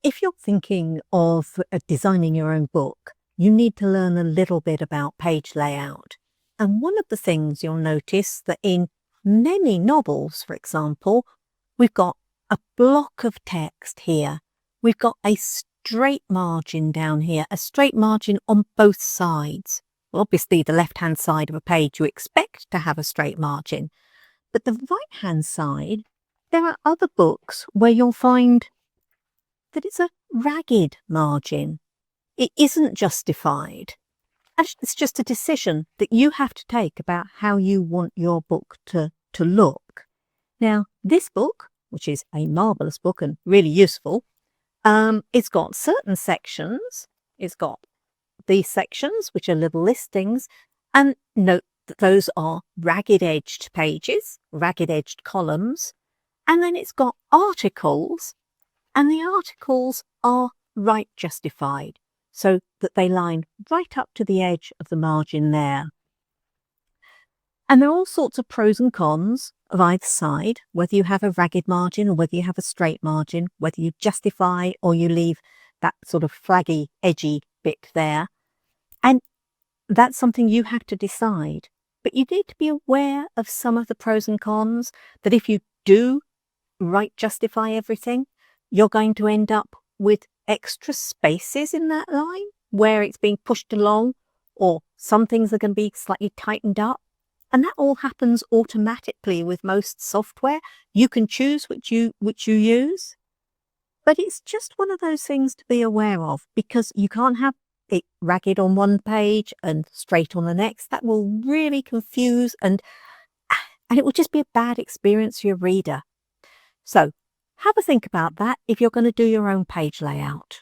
If you're thinking of designing your own book, you need to learn a little bit about page layout. And one of the things you'll notice that in many novels, for example, we've got a block of text here. We've got a straight margin down here, a straight margin on both sides. Well, obviously, the left-hand side of a page, you expect to have a straight margin. But the right-hand side, there are other books where you'll find that it's a ragged margin. It isn't justified. Actually, it's just a decision that you have to take about how you want your book to look. Now, this book, which is a marvellous book and really useful, it's got certain sections. It's got these sections, which are little listings, and note that those are ragged-edged pages, ragged-edged columns, and then it's got articles, and the articles are right justified, so that they line right up to the edge of the margin there. And there are all sorts of pros and cons of either side, whether you have a ragged margin or whether you have a straight margin, whether you justify or you leave that sort of flaggy, edgy bit there. And that's something you have to decide. But you need to be aware of some of the pros and cons, that if you do right justify everything, you're going to end up with extra spaces in that line where it's being pushed along, or some things are going to be slightly tightened up. And that all happens automatically with most software. You can choose which you use. But it's just one of those things to be aware of, because you can't have it ragged on one page and straight on the next. That will really confuse and it will just be a bad experience for your reader. So have a think about that if you're going to do your own page layout.